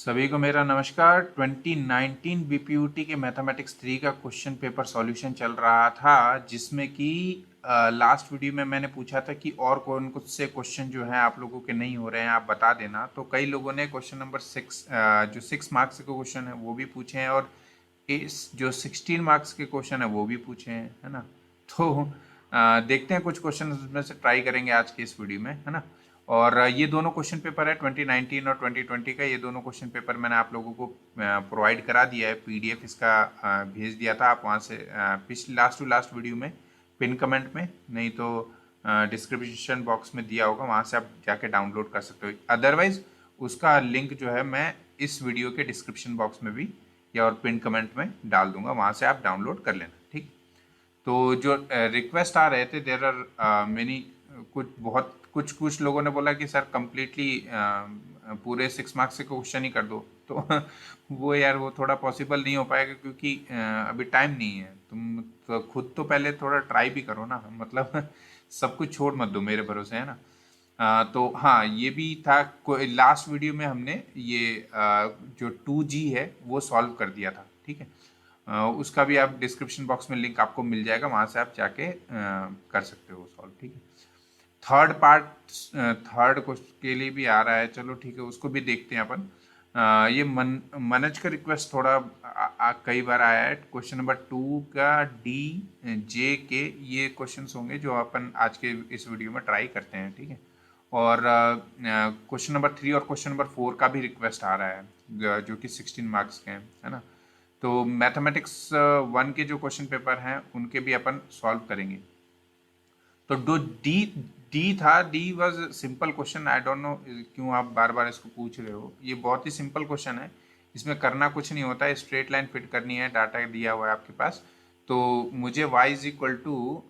सभी को मेरा नमस्कार। 2019 बीपीयूटी के मैथमेटिक्स 3 का क्वेश्चन पेपर सॉल्यूशन चल रहा था, जिसमें कि लास्ट वीडियो में मैंने पूछा था कि और कौन कुछ से क्वेश्चन जो है आप लोगों के नहीं हो रहे हैं, आप बता देना। तो कई लोगों ने क्वेश्चन नंबर 6 जो 6 मार्क्स के क्वेश्चन है वो भी पूछे हैं, और इस जो 16 मार्क्स के क्वेश्चन है वो भी पूछे हैं, है ना। तो देखते हैं, कुछ क्वेश्चन उसमें से ट्राई करेंगे आज की इस वीडियो में, है ना। और ये दोनों क्वेश्चन पेपर है 2019 और 2020 का। ये दोनों क्वेश्चन पेपर मैंने आप लोगों को प्रोवाइड करा दिया है, पीडीएफ इसका भेज दिया था। आप वहाँ से पिछले लास्ट टू लास्ट वीडियो में पिन कमेंट में, नहीं तो डिस्क्रिप्शन बॉक्स में दिया होगा, वहाँ से आप जाके डाउनलोड कर सकते हो। अदरवाइज उसका लिंक जो है मैं इस वीडियो के डिस्क्रिप्शन बॉक्स में भी या और पिन कमेंट में डाल दूंगा, वहाँ से आप डाउनलोड कर लेना, ठीक। तो जो रिक्वेस्ट आ रहे थे, देर आर मेनी, कुछ कुछ लोगों ने बोला कि सर कम्प्लीटली पूरे 6 मार्क्स के क्वेश्चन ही कर दो। तो वो यार वो थोड़ा पॉसिबल नहीं हो पाएगा, क्योंकि अभी टाइम नहीं है। तुम तो खुद तो पहले थोड़ा ट्राई भी करो ना, मतलब सब कुछ छोड़ मत दो मेरे भरोसे, है ना। तो हाँ, ये भी था। लास्ट वीडियो में हमने ये जो 2G है वो सॉल्व कर दिया था, ठीक है। उसका भी आप डिस्क्रिप्शन बॉक्स में लिंक आपको मिल जाएगा, वहाँ से आप जाके कर सकते हो सॉल्व, ठीक है। थर्ड पार्ट, थर्ड क्वेश्चन के लिए भी आ रहा है, चलो ठीक है, उसको भी देखते हैं अपन। ये मनज का रिक्वेस्ट थोड़ा कई बार आया है। क्वेश्चन नंबर 2 का D, J, K ये क्वेश्चंस होंगे जो अपन आज के इस वीडियो में ट्राई करते हैं, ठीक है। और क्वेश्चन नंबर 3 और क्वेश्चन नंबर 4 का भी रिक्वेस्ट आ रहा है, जो कि 16 मार्क्स के हैं, है ना। तो मैथमेटिक्स 1 के जो क्वेश्चन पेपर हैं उनके भी अपन सॉल्व करेंगे। तो जो डी डी था, D was simple question. I don't know क्यों आप बार बार इसको पूछ रहे हो। ये बहुत ही सिंपल क्वेश्चन है, इसमें करना कुछ नहीं होता है। स्ट्रेट लाइन फिट करनी है, डाटा दिया हुआ है आपके पास। तो मुझे y is equal to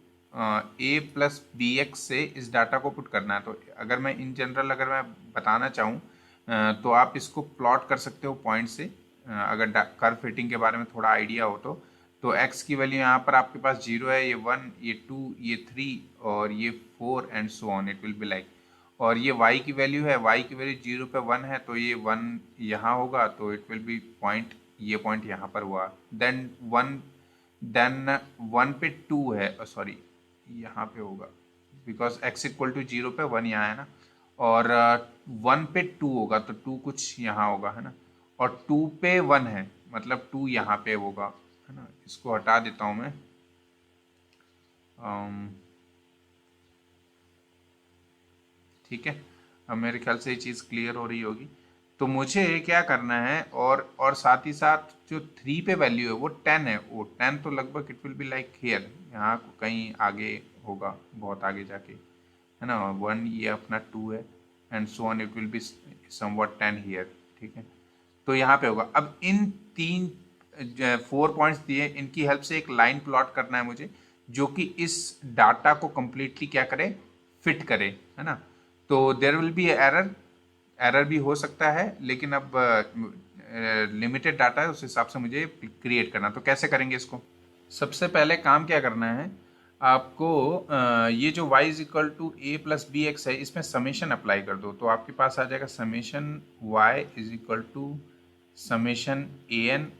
a plus b x से इस डाटा को पुट करना है। तो अगर मैं इन जनरल अगर मैं बताना चाहूँ, तो आप इसको प्लॉट कर सकते हो पॉइंट से, अगर कर्व फिटिंग के बारे में थोड़ा आइडिया हो तो x की वैल्यू यहाँ पर आपके पास 0 है, ये 1, ये 2, ये 3 और ये 4 and so on, it will be like. और ये y की वैल्यू है, y की वैल्यू 0 पे 1 है, तो ये 1 यहाँ होगा, तो इट विल बी पॉइंट, ये पॉइंट यहाँ पर हुआ। देन 1 पे 2 है, सॉरी यहाँ पे होगा, बिकॉज x इक्वल टू 0 पे 1 यहाँ है ना। और 1 पे 2 होगा, तो 2 कुछ यहाँ होगा, है ना। और 2 पे 1 है, मतलब 2 यहाँ पे होगा, है ना। इसको हटा देता हूँ मैं। ठीक है, अब मेरे ख्याल से ये चीज़ क्लियर हो रही होगी। तो मुझे क्या करना है, और साथ ही साथ जो 3 पे वैल्यू है वो 10 है, वो 10 तो लगभग it will be like here, यहाँ कहीं आगे होगा, बहुत आगे जाके, है ना। 1 ये अपना 2 है, and so on it will be somewhat 10 here, ठीक है। तो यहाँ पे होगा। अब इन 4 पॉइंट्स दिए, इनकी हेल्प से एक लाइन प्लॉट करना है मुझे, जो कि इस डाटा को कंप्लीटली क्या करे, फिट करे, है ना। तो there will be error, error भी हो सकता है, लेकिन अब लिमिटेड डाटा है, उस हिसाब से मुझे क्रिएट करना। तो कैसे करेंगे इसको? सबसे पहले काम क्या करना है आपको, ये जो y is equal to a plus b x है, इसमें समेशन अप्लाई कर दो। तो आपके पास आ जाएगा summation y is equal to summation a n,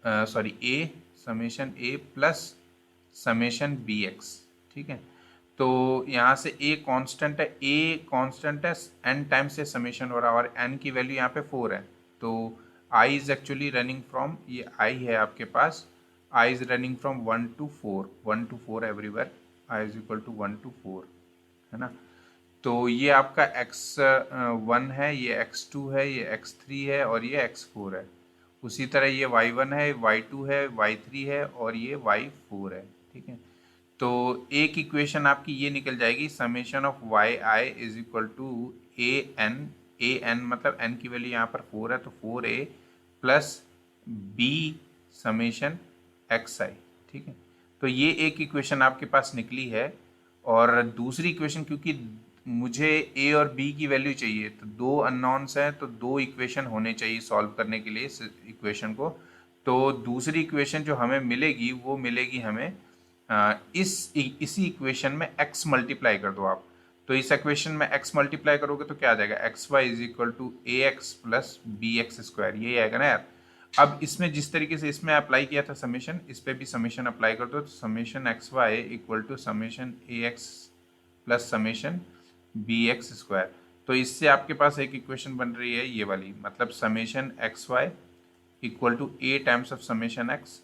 sorry a, summation a plus summation b x, ठीक है। तो यहाँ से a कांस्टेंट है, a कांस्टेंट है, n टाइम से समेशन हो रहा है, और n की वैल्यू यहाँ पे 4 है। तो i is actually running from, ये i है आपके पास, i is running from 1 to 4, 1 to 4 everywhere, i is equal to 1 to 4, है ना। तो ये आपका x1 है, ये x2 है, ये x3 है, और ये x4 है। उसी तरह ये y1 है, y2 है, y3 है, और ये y4 है, ठीक है। तो एक इक्वेशन आपकी ये निकल जाएगी, summation of y i is equal to a n मतलब n की वैल्यू यहाँ पर 4 है, तो 4a plus b summation x i, ठीक है। तो ये एक इक्वेशन आपके पास निकली है। और दूसरी इक्वेशन, क्योंकि मुझे a और b की वैल्यू चाहिए, तो 2 अननोन्स हैं, तो 2 इक्वेशन होने चाहिए सॉल्व करने के लिए इस इक्वेशन को। तो दूसरी इक्वेशन जो हमें मिलेगी वो मिलेगी हमें इसी इक्वेशन में x मल्टीप्लाई कर दो आप। तो तो इस इक्वेशन में x मल्टीप्लाई करोगे तो क्या आ जाएगा, x y is equal to a x plus b x square, ये आएगा ना यार। अब इसमें जिस तरीके से इसमें अप्लाई किया था समेशन, इस पे भी समेशन अप्लाई कर दो, तो summation x y equal to summation a x plus summation b x square. तो इससे आपके पास एक इक्वेशन बन रही है ये वाली, मतलब summation x y equal to a times of summation x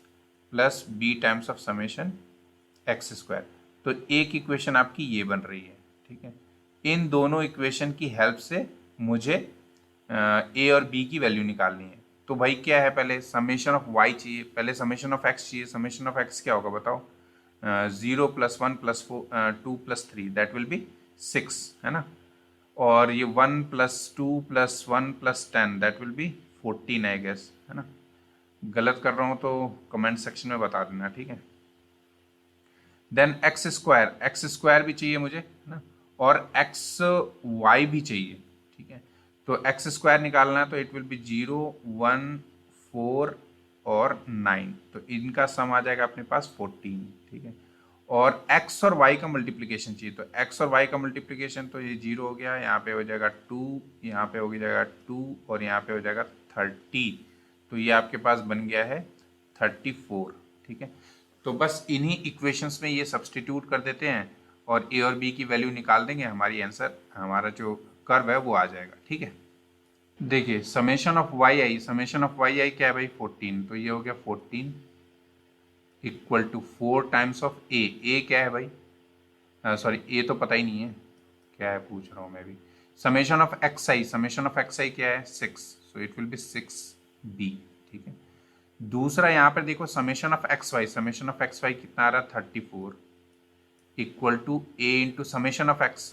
plus b times of summation x square. तो एक इक्वेशन आपकी ये बन रही है, ठीक है। इन दोनों इक्वेशन की हेल्प से मुझे ए और बी की वैल्यू निकालनी है। तो भाई क्या है, पहले समेशन ऑफ वाई चाहिए, पहले समेशन ऑफ एक्स चाहिए। समेशन ऑफ एक्स क्या होगा बताओ, 0 + 1 + 4 2 + 3 दैट विल बी 6, है ना। और ये 1 + 2 + 1 + 10 that will be 14 I guess, है ना। गलत कर रहा हूँ तो कमेंट सेक्शन में बता देना, ठीक है। देन एक्स स्क्वायर भी चाहिए मुझे, है ना, और एक्स वाई भी चाहिए, ठीक है। तो एक्स स्क्वायर निकालना है तो इट विल बी 0 1 4 और 9, तो इनका सम आ जाएगा अपने पास 14, ठीक है। और एक्स और वाई का मल्टीप्लिकेशन चाहिए, तो एक्स और वाई का मल्टीप्लिकेशन तो ये 0 हो गया, यहाँ पे हो जाएगा 2, यहाँ पे हो जाएगा 2 और यहाँ पे हो जाएगा 30, तो ये आपके पास बन गया है 34, ठीक है। तो बस इन्हीं इक्वेशंस में ये सब्सटीट्यूट कर देते हैं और ए और बी की वैल्यू निकाल देंगे, हमारी आंसर, हमारा जो कर्व है वो आ जाएगा, ठीक है। देखिए समेशन ऑफ वाई आई क्या है भाई 14, तो ये हो गया 14 इक्वल टू 4 टाइम्स ऑफ ए क्या है भाई, सॉरी ए तो पता ही नहीं है क्या है, पूछ रहा हूँ मैं भी। समेशन ऑफ एक्स आई क्या है 6, so it will B 6b, ठीक है। दूसरा यहाँ पर देखो समेशन ऑफ एक्स वाई कितना आ रहा है 34 equal to a into summation of x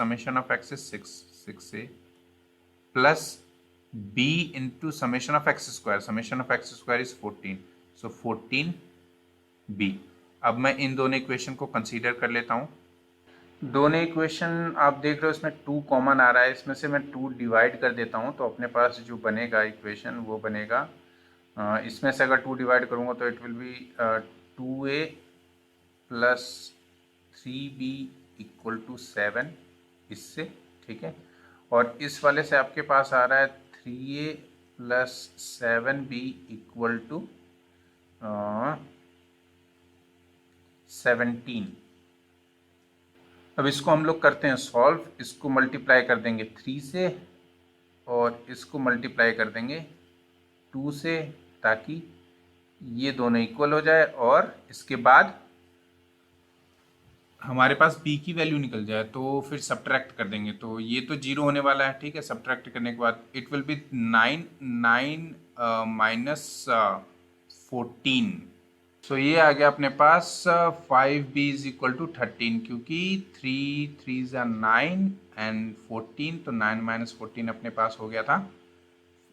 is 6a plus b into summation of x square is 14, so 14b। अब मैं इन दोनों इक्वेशन को कंसीडर कर लेता हूँ। दोनों इक्वेशन आप देख रहे हो इसमें 2 कॉमन आ रहा है, इसमें से मैं 2 डिवाइड कर देता हूँ, तो अपने पास जो बनेगा इक्वेशन वो बनेगा, इसमें से अगर 2 डिवाइड करूँगा तो it will be 2a plus 3b equal to 7 इससे, ठीक है। और इस वाले से आपके पास आ रहा है 3a plus 7b equal to 17। अब इसको हम लोग करते हैं सॉल्व, इसको मल्टीप्लाई कर देंगे 3 से और इसको मल्टीप्लाई कर देंगे 2 से, ताकि ये दोनों इक्वल हो जाए और इसके बाद हमारे पास b की वैल्यू निकल जाए, तो फिर सब्ट्रैक्ट कर देंगे, तो ये तो 0 होने वाला है, ठीक है। सब्ट्रैक्ट करने के बाद इट विल बी 9 माइनस 14, सो ये आ गया अपने पास 5b इज इक्वल टू 13, क्योंकि 3 3 9 एंड 14, तो 9 माइनस 14 अपने पास हो गया था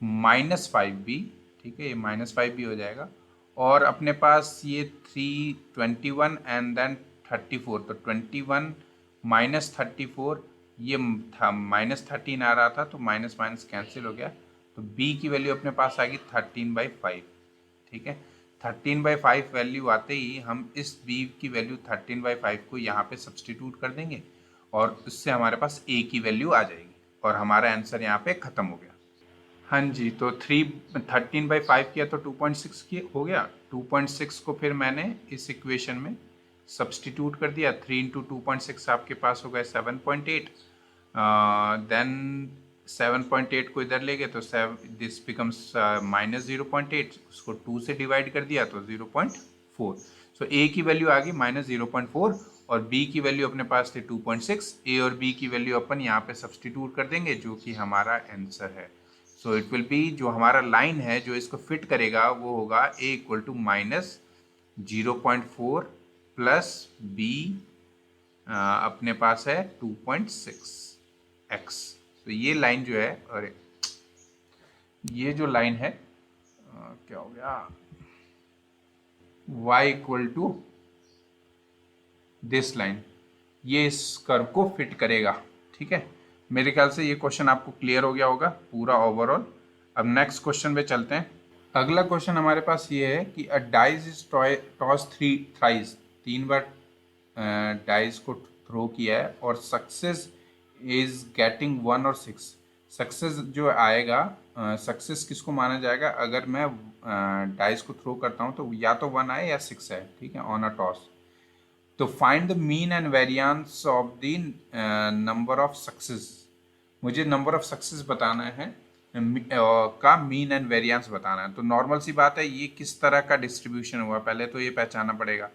-5b, ठीक है, ये -5b हो जाएगा। और अपने पास ये 321 एंड देन 34, तो 21 माइनस 34, ये था -13 आ रहा था, तो माइनस माइनस कैंसिल हो गया, तो b की वैल्यू अपने पास आ गई 13/5, ठीक है। 13/5 वैल्यू आते ही हम इस b की वैल्यू 13/5 को यहाँ पे सब्सटीट्यूट कर देंगे और उससे हमारे पास a की वैल्यू आ जाएगी और हमारा आंसर यहाँ पे ख़त्म हो गया। हाँ जी, तो 13/5 किया तो 2.6 किया हो गया। 2.6 को फिर मैंने इस इक्वेशन में सब्सटीट्यूट कर दिया, 3 × 2.6 आपके पास हो गया 7.8, देन 7.8 को इधर ले गए तो दिस बिकम्स -0.8, उसको 2 से डिवाइड कर दिया तो 0.4, सो a की वैल्यू आ गई -0.4 और b की वैल्यू अपने पास थी 2.6। a और b की वैल्यू अपन यहाँ पे सब्सटीट्यूट कर देंगे जो कि हमारा आंसर है। सो इट विल बी, जो हमारा लाइन है जो इसको फिट करेगा वो होगा a equal to -0.4 plus b अपने पास है 2.6x। तो ये लाइन जो है, अरे ये जो लाइन है क्या हो गया, y equal to this line, ये इस कर्व को फिट करेगा, ठीक है। मेरे ख्याल से ये क्वेश्चन आपको क्लियर हो गया होगा पूरा ओवरऑल। अब नेक्स्ट क्वेश्चन पे चलते हैं। अगला क्वेश्चन हमारे पास ये है कि अ डाइज इज टॉस 3 बार डाइज को थ्रो किया है और सक्सेस इज गेटिंग 1 और 6। सक्सेस जो आएगा, सक्सेस किसको माना जाएगा? अगर मैं डाइस को थ्रो करता हूँ तो या तो 1 आए या 6 आए, ठीक है, ऑन अ टॉस। तो find the mean and variance of the number of success. मुझे नंबर ऑफ सक्सेस बताना है, का मीन एंड वेरिएंस बताना है। तो नॉर्मल सी बात है, ये किस तरह का डिस्ट्रीब्यूशन हुआ पहले तो ये पहचानना पड़ेगा,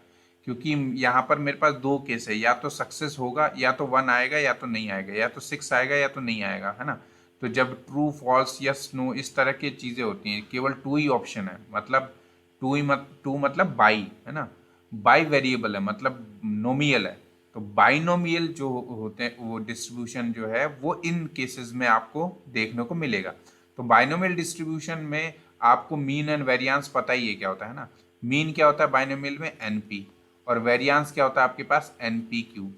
क्योंकि यहाँ पर मेरे पास दो केस है, या तो सक्सेस होगा, या तो 1 आएगा या तो नहीं आएगा, या तो 6 आएगा या तो नहीं आएगा, है ना। तो जब ट्रू फॉल्स यस नो इस तरह की चीज़ें होती हैं, केवल 2 ही ऑप्शन है, मतलब 2 मतलब बाई, है ना। बाई वेरिएबल है, मतलब नोमियल है। तो बाइनोमियल जो होते हैं वो डिस्ट्रीब्यूशन जो है वो इन केसेस में आपको देखने को मिलेगा। तो बाइनोमियल डिस्ट्रीब्यूशन में आपको मीन एंड वेरिएंस पता ही है क्या होता है ना। मीन क्या होता है बाइनोमियल में? एनपी। और वेरिएंस क्या होता है आपके पास? एनपीक्यू।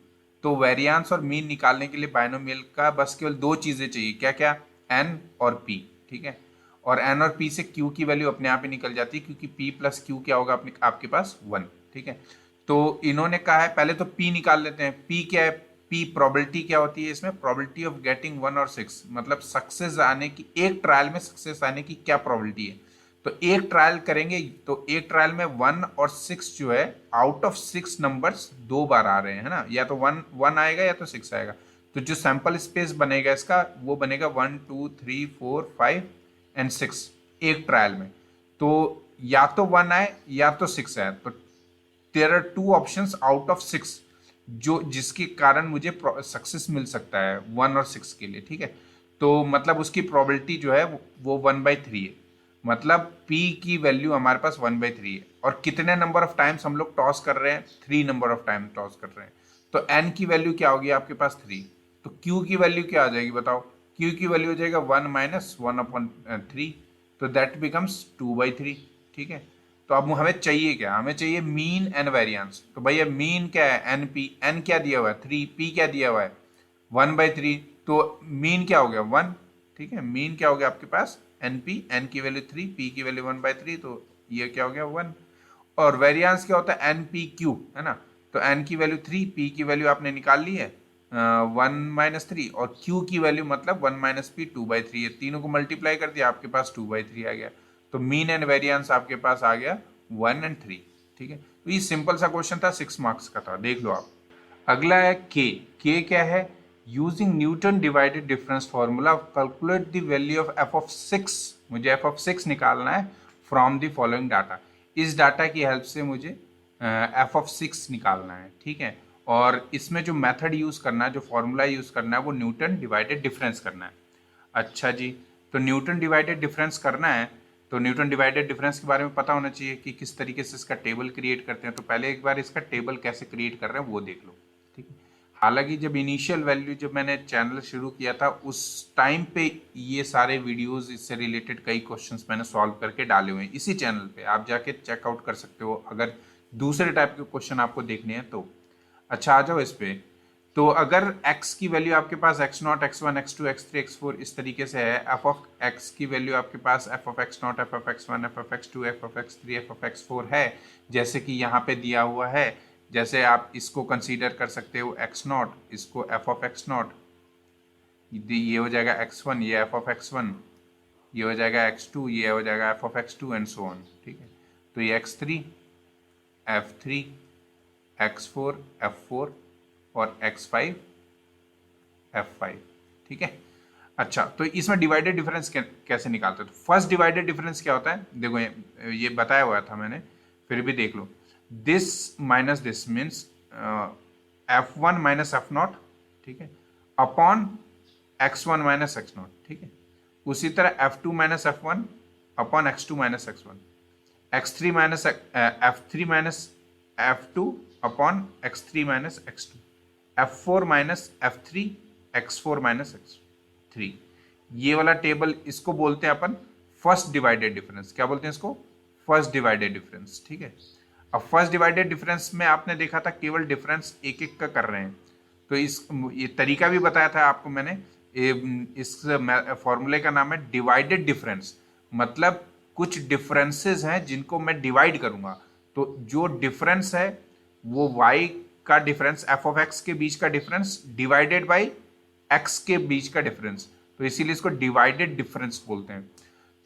तो वेरिएंस और मीन निकालने के लिए बाइनोमियल का बस केवल दो चीजें चाहिए, क्या क्या? एन और पी, ठीक है। और एन और पी से क्यू की वैल्यू अपने आप ही निकल जाती है, क्योंकि पी प्लस क्यू क्या होगा आपके पास? 1, ठीक है। तो इन्होंने कहा है पहले तो पी निकाल लेते हैं। पी क्या है? पी प्रोबेबिलिटी क्या होती है इसमें? प्रोबेबिलिटी ऑफ गेटिंग 1 और 6, मतलब सक्सेस आने की, एक ट्रायल में सक्सेस आने की क्या प्रोबेबिलिटी है। तो एक ट्रायल करेंगे तो एक ट्रायल में 1 और 6 जो है, आउट ऑफ 6 नंबर्स 2 बार आ रहे हैं, है ना। या तो 1 आएगा या तो 6 आएगा। तो जो सैंपल स्पेस बनेगा इसका वो बनेगा 1 2 3 4 5 एंड 6 एक ट्रायल में। तो या तो 1 आए या तो 6 आए। तो there are 2 options out of 6 जो जिसके कारण मुझे सक्सेस मिल सकता है 1 और 6 के लिए, ठीक है। तो मतलब उसकी प्रोबेबिलिटी जो है वो 1/3 है। मतलब p की वैल्यू हमारे पास 1/3 है। और कितने नंबर ऑफ टाइम्स हम लोग टॉस कर रहे हैं? 3 नंबर ऑफ टाइम टॉस कर रहे हैं। तो n की वैल्यू क्या होगी आपके पास? 3। तो q की वैल्यू क्या आ जाएगी बताओ? q की वैल्यू हो जाएगा 1 - 1/3, तो दैट बिकम्स 2/3, ठीक है। तो अब हमें चाहिए क्या? हमें चाहिए मीन एंड वेरिएंस। तो भैया मीन क्या है? N p. एन क्या दिया हुआ है? 3। पी क्या दिया हुआ है? 1/3। तो मीन क्या हो गया? 1, ठीक है। मीन क्या हो गया आपके पास? N p. एन की वैल्यू 3, पी की वैल्यू 1/3, तो ये क्या हो गया? 1। और वेरिएंस क्या होता है? एन पी क्यू, है ना। तो एन की वैल्यू 3, पी की वैल्यू आपने निकाल ली है 1 - 3, और क्यू की वैल्यू मतलब 1 - p 2/3 है। तीनों को मल्टीप्लाई कर दिया, आपके पास 2/3 आ गया। तो मीन एंड वेरिएंस आपके पास आ गया 1 और 3, ठीक है। तो ये सिंपल सा क्वेश्चन था, 6 मार्क्स का था, देख लो आप। अगला है के। के क्या है? Using Newton divided difference formula calculate the value of f of 6। मुझे एफ ऑफ 6 निकालना है फ्रॉम द फॉलोइंग डाटा। इस डाटा की हेल्प से मुझे एफ ऑफ 6 निकालना है, ठीक है। और इसमें जो मेथड यूज़ करना है, जो फॉर्मूला यूज़ करना है, वो न्यूटन डिवाइडेड डिफरेंस करना है। अच्छा जी, तो न्यूटन डिवाइडेड डिफरेंस करना है तो न्यूटन डिवाइडेड डिफरेंस के बारे में पता होना चाहिए कि किस तरीके से इसका टेबल क्रिएट करते हैं। तो पहले एक बार इसका टेबल कैसे क्रिएट कर रहे हैं वो देख लो, ठीक है। हालांकि जब इनिशियल वैल्यू, जब मैंने चैनल शुरू किया था उस टाइम पे ये सारे वीडियोस इससे रिलेटेड कई क्वेश्चंस मैंने सॉल्व करके डाले हुए हैं इसी चैनल पे, आप जाके चेकआउट कर सकते हो अगर दूसरे टाइप के क्वेश्चन आपको देखने हैं तो। अच्छा, आ जाओ इस पे। तो अगर x की वैल्यू आपके पास x0, x1, x2, x3, x4 इस तरीके से है, f ऑफ x की वैल्यू आपके पास f of x0, f of x1, f of x2, f of x3, f of x4 है, जैसे कि यहाँ पे दिया हुआ है। जैसे आप इसको कंसीडर कर सकते हो x0, इसको f ऑफ x0, ये हो जाएगा x1, ये f ऑफ x1, ये हो जाएगा x2, ये हो जाएगा f of x2 and so on, ठीक है। तो ये x3, f3, x4, f4 और x5, f5, ठीक है। अच्छा, तो इसमें डिवाइडेड डिफरेंस कैसे निकालते हैं? तो फर्स्ट डिवाइडेड डिफरेंस क्या होता है? देखो ये बताया हुआ था मैंने, फिर भी देख लो। This minus this means f1 minus f0, ठीक है, अपॉन x1 माइनस x0, ठीक है। उसी तरह f2 minus f1 upon x2 minus x1, x3 minus f3 minus f2 upon x3 minus x2, f4 minus f3, x4 minus x3। ये वाला table इसको बोलते हैं अपन फर्स्ट डिवाइडेड डिफरेंस। क्या बोलते हैं इसको? फर्स्ट डिवाइडेड डिफरेंस, ठीक है। अब फर्स्ट डिवाइडेड डिफरेंस में आपने देखा था केवल डिफरेंस एक एक का कर रहे हैं। तो ये तरीका भी बताया था आपको मैंने। इस फॉर्मूले का नाम है डिवाइडेड डिफरेंस। मतलब कुछ डिफरेंसेस हैं जिनको मैं डिवाइड करूंगा। तो जो डिफरेंस है वो y का डिफरेंस, f ऑफ x के बीच का डिफरेंस डिवाइडेड बाई एक्स के बीच का डिफरेंस, तो इसीलिए इसको डिवाइडेड डिफरेंस बोलते हैं।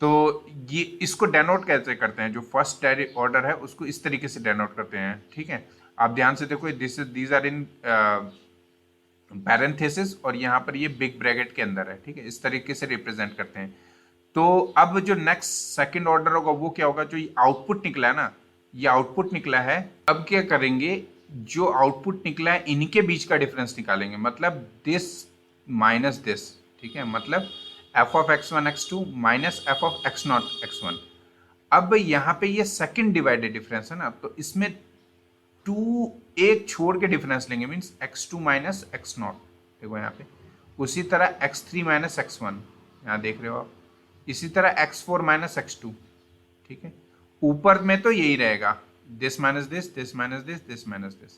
तो ये इसको डेनोट कैसे करते हैं, जो फर्स्ट ऑर्डर है उसको इस तरीके से डेनोट करते हैं, ठीक है। आप ध्यान से देखो, दीज आर इन पैरेंथेसिस और यहाँ पर ये बिग ब्रैकेट के अंदर है, ठीक है, इस तरीके से रिप्रेजेंट करते हैं। तो अब जो नेक्स्ट सेकंड ऑर्डर होगा वो क्या होगा, जो ये आउटपुट निकला है ना, ये आउटपुट निकला है, अब क्या करेंगे, जो आउटपुट निकला है इनके बीच का डिफरेंस निकालेंगे, मतलब दिस माइनस दिस, ठीक है, मतलब F of x1 x2 minus F of x0 x1। अब यहाँ पे ये सेकंड डिवाइडेड डिफरेंस है ना, तो इसमें टू एक छोड़ के डिफरेंस लेंगे, मीन्स x2 माइनस x0, देखो यहाँ पे। उसी तरह x3 माइनस x1, यहाँ देख रहे हो आप। इसी तरह x4 माइनस x2, ठीक है। ऊपर में तो यही रहेगा, this minus this, this minus this, this minus this,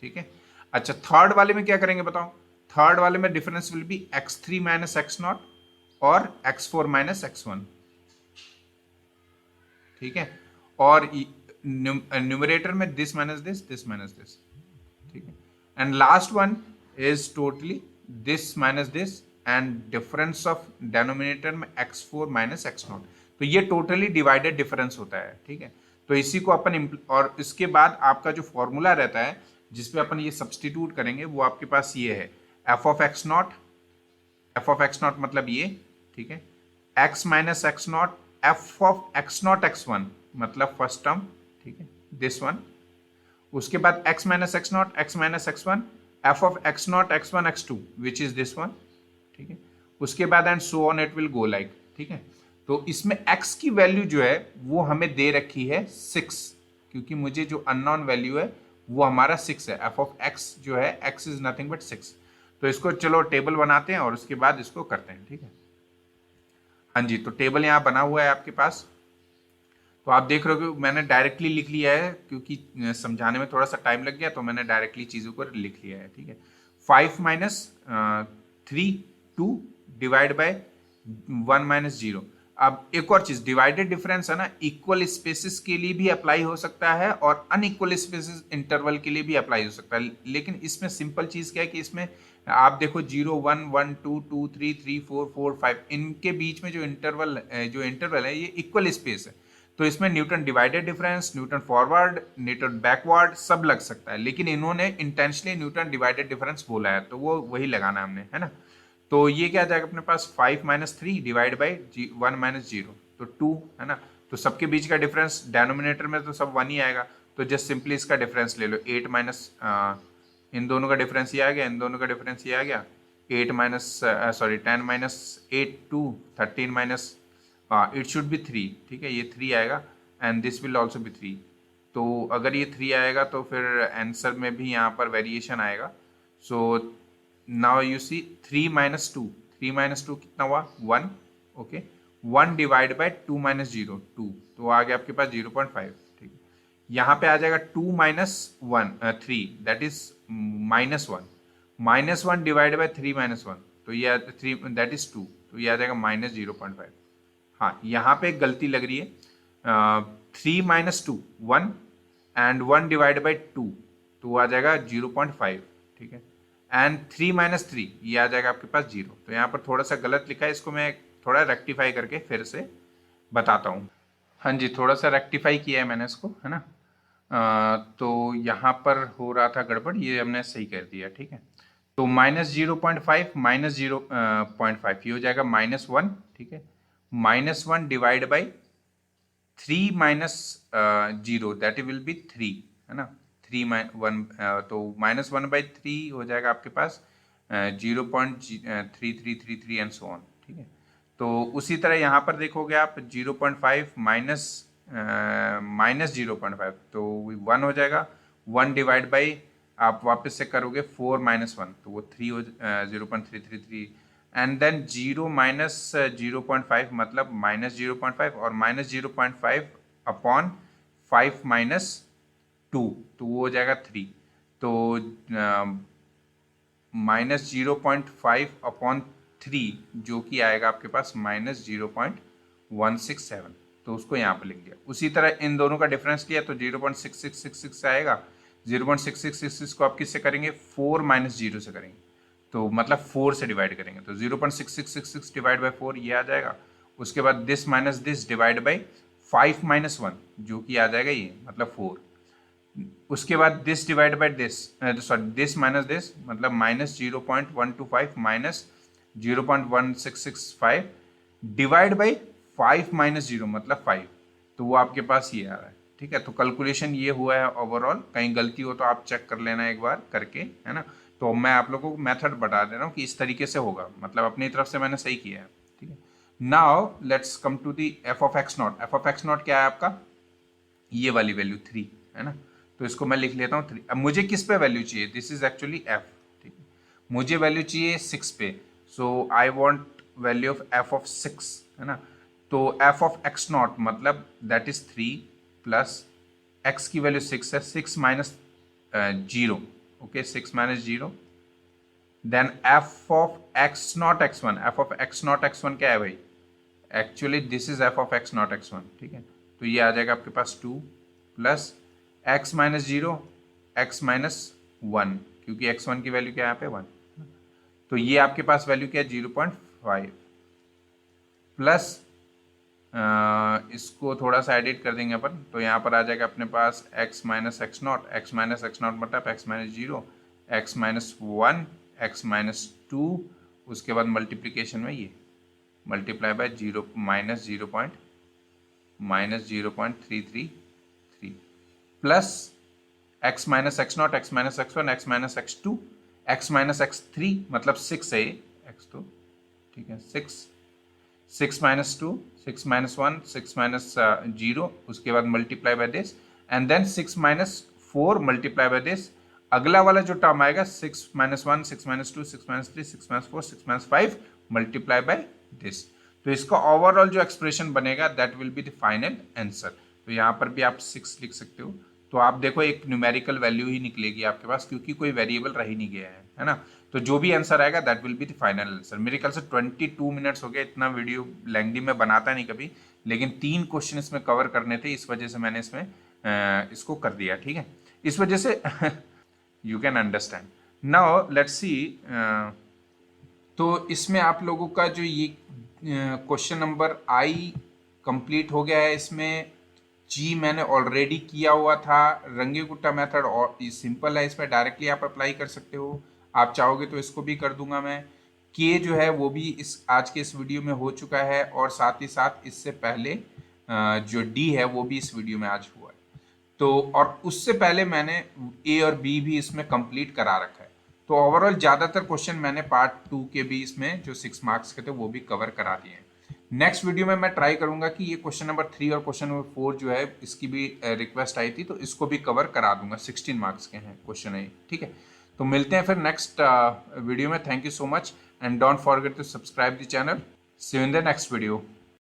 ठीक है। अच्छा, थर्ड वाले में क्या करेंगे बताओ। थर्ड वाले में difference will be x3 minus x0 और x4 माइनस x1, ठीक है। और न्यूमरेटर में this minus this, this minus this, ठीक है। And last one is totally this minus this and difference of denominator में x4 माइनस x0। तो ये टोटली डिवाइडेड डिफरेंस होता है, ठीक है। तो इसी को अपन और इसके बाद आपका जो फॉर्मूला रहता है जिसपे अपन ये सब्सटीट्यूट करेंगे वो आपके पास ये है, एफ ऑफ एक्स नॉट मतलब ये, ठीक है, x minus x nought f of x not x1 मतलब फर्स्ट टर्म, ठीक है, दिस वन। उसके बाद x minus x not x minus x1 f of x not x1 x2 which is this one, ठीक है। उसके बाद and so on it will go like, ठीक है। तो इसमें x की वैल्यू जो है वो हमें दे रखी है 6, क्योंकि मुझे जो अननोन वैल्यू है वो हमारा 6 है, एफ ऑफ x जो है x इज नथिंग बट 6। तो इसको चलो टेबल बनाते हैं और उसके बाद इसको करते हैं, ठीक है। हाँ जी, तो टेबल यहाँ बना हुआ है आपके पास। तो आप देख रहे हो कि मैंने डायरेक्टली लिख लिया है, क्योंकि समझाने में थोड़ा सा टाइम लग गया तो मैंने डायरेक्टली चीज़ों को लिख लिया है, ठीक है। 5 माइनस 3 2 डिवाइड बाय 1 माइनस 0। अब एक और चीज, डिवाइडेड डिफरेंस है ना, इक्वल स्पेसिस के लिए भी अप्लाई हो सकता है और अनइक्वल स्पेसिस इंटरवल के लिए भी अप्लाई हो सकता है। लेकिन इसमें सिंपल चीज क्या है कि इसमें आप देखो 0 1 1 2 2 3 3 4 4 5 इनके बीच में जो इंटरवल है ये इक्वल स्पेस है। तो इसमें Newton divided difference, Newton forward, Newton backward सब लग सकता है, लेकिन इन्होंने इंटेंशनली न्यूटन डिवाइडेड डिफरेंस बोला है तो वो वही लगाना हमने, है ना। तो ये क्या आ जाएगा अपने पास 5 माइनस 3 डिवाइड बाई 1 माइनस 0, तो 2 है ना। तो सबके बीच का डिफरेंस डेनोमिनेटर में तो सब 1 ही आएगा, तो जस्ट सिंपली इसका डिफरेंस ले लो 8 माइनस, इन दोनों का डिफरेंस ये आ गया, इन दोनों का डिफरेंस ये आ गया 8 minus 10 minus 8 2 13 minus it should be 3, ठीक है, ये 3 आएगा and this will also be 3। तो अगर ये 3 आएगा तो फिर आंसर में भी यहाँ पर वेरिएशन आएगा। So now you see 3 minus 2, 3 minus 2 कितना हुआ 1, ओके। 1 डिवाइड बाई 2 माइनस 0 2, तो आ गया आपके पास 0.5, ठीक है। यहाँ पे आ जाएगा 2 minus 3 that is -1 divide by 3 minus 1, तो ये 3 दैट इज 2, तो ये आ जाएगा -0.5। हाँ, यहाँ पे एक गलती लग रही है, 3 माइनस 2 1 एंड 1 डिवाइड बाई 2, तो आ जाएगा 0.5, ठीक है। एंड 3 माइनस 3 ये आ जाएगा आपके पास 0। तो यहाँ पर थोड़ा सा गलत लिखा है, इसको मैं थोड़ा रेक्टिफाई करके फिर से बताता हूँ। हाँ जी, थोड़ा सा रेक्टिफाई किया है मैंने इसको, है ना। तो यहाँ पर हो रहा था गड़बड़, ये हमने सही कर दिया, ठीक है। तो -0.5 -0.5 ये हो जाएगा -1, ठीक है। -1 divide by 3 minus 0 that will B 3, है ना। 1 तो -1/3 हो जाएगा आपके पास 0.3333 एंड सो ऑन, ठीक है। तो उसी तरह यहाँ पर देखोगे आप 0.5 माइनस 0.5, तो 1 हो जाएगा। 1 डिवाइड बाई आप वापस से करोगे 4 माइनस 1, तो वो 3 हो 0.333 एंड देन 0 माइनस 0.5 मतलब -0.5 और -0.5 अपॉन 5 माइनस 2, तो वो हो जाएगा 3। तो -0.5 अपॉन 3 जो कि आएगा आपके पास -0.167, तो उसको यहाँ पर लिख दिया। उसी तरह इन दोनों का डिफरेंस लिया तो 0.6666 आएगा। 0.6666 को आप किससे करेंगे 4 माइनस 0 से करेंगे, तो मतलब 4 से डिवाइड करेंगे तो 0.6666 डिवाइड बाई 4 ये आ जाएगा। उसके बाद this minus this divide by 5 minus 1 जो कि आ जाएगा ये मतलब 4। उसके बाद this divide by this, sorry this minus this मतलब minus 0.125 minus 0.1665 divide by 5 minus 0 मतलब 5, तो वो आपके पास ये आ रहा है। ठीक है, तो कैलकुलेशन ये हुआ है ओवरऑल। कहीं गलती हो तो आप चेक कर लेना एक बार करके, है ना। तो मैं आप लोगों को मेथड बता दे रहा हूँ कि इस तरीके से होगा, मतलब अपनी तरफ से मैंने सही किया है। ठीक है, now let's come to the f of x nought. F of x nought क्या है आपका, ये वाली वैल्यू 3 है ना। तो इसको मैं लिख लेता हूँ 3। अब मुझे किस पे वैल्यू चाहिए, दिस इज एक्चुअली एफ। ठीक है, मुझे वैल्यू चाहिए 6 पे, so I want value of f of 6, है ना। तो एफ ऑफ एक्स नॉट मतलब दैट इज 3 प्लस एक्स की वैल्यू 6 है, 6 minus 0, okay 6 minus 0, then f of x not x1। F of x not x1 क्या है भाई, actually this is f of x not x1। ठीक है, तो ये आ जाएगा आपके पास 2 plus x minus 0 x minus 1, क्योंकि x1 की वैल्यू क्या है यहाँ पे 1, तो ये आपके पास वैल्यू क्या है 0.5 प्लस इसको थोड़ा सा एडिट कर देंगे अपन, तो यहाँ पर आ जाएगा अपने पास x माइनस एक्स नॉट मतलब x minus 0 x minus 1 x minus 2, उसके बाद मल्टीप्लीकेशन में ये multiply by 0 minus 0.333 plus x minus x not x minus x1 x minus x2 x minus x3 मतलब 6 है ये x, तो ठीक है 6 माइनस 2 6 माइनस 1 6 माइनस 0, उसके बाद multiply by this and then 6 minus 4 multiply by this. अगला वाला जो टर्म आएगा 6 minus 1 6 minus 2 6 minus 3 6 minus 4 6 minus 5 multiply by this. तो इसका ओवरऑल जो एक्सप्रेशन बनेगा that will be the final answer. तो यहाँ पर भी आप 6 लिख सकते हो। तो आप देखो एक न्यूमेरिकल वैल्यू ही निकलेगी आपके पास, क्योंकि कोई वेरिएबल रह ही नहीं गया है ना। तो जो भी आंसर आएगा that will be the final answer. मेरे ख्याल से 22 मिनट्स हो गए, इतना वीडियो लेंथी में बनाता नहीं कभी, लेकिन 3 क्वेश्चन इसमें कवर करने थे, इस वजह से मैंने इसमें इसको कर दिया। ठीक है, इस वजह से you can understand. Now let's see, तो इसमें आप लोगों का जो ये क्वेश्चन नंबर आई कंप्लीट हो गया है। इसमें जी मैंने ऑलरेडी किया हुआ था, रंगे गुट्टा मेथड और सिंपल है, इस पर डायरेक्टली आप अप्लाई कर सकते हो। आप चाहोगे तो इसको भी कर दूंगा मैं। के जो है वो भी इस आज के इस वीडियो में हो चुका है, और साथ ही साथ इससे पहले जो डी है वो भी इस वीडियो में आज हुआ है। तो और उससे पहले मैंने ए और बी भी इसमें कंप्लीट करा रखा है। तो ओवरऑल ज़्यादातर क्वेश्चन मैंने पार्ट 2 के भी इसमें जो 6 मार्क्स के थे वो भी कवर करा दिए हैं। नेक्स्ट वीडियो में मैं ट्राई करूंगा कि ये क्वेश्चन नंबर 3 और क्वेश्चन नंबर 4 जो है इसकी भी रिक्वेस्ट आई थी, तो इसको भी कवर करा दूंगा। 16 मार्क्स के हैं क्वेश्चन है, ठीक है। तो मिलते हैं फिर नेक्स्ट वीडियो में। Thank you so much and don't forget to subscribe the channel. See you in the next video.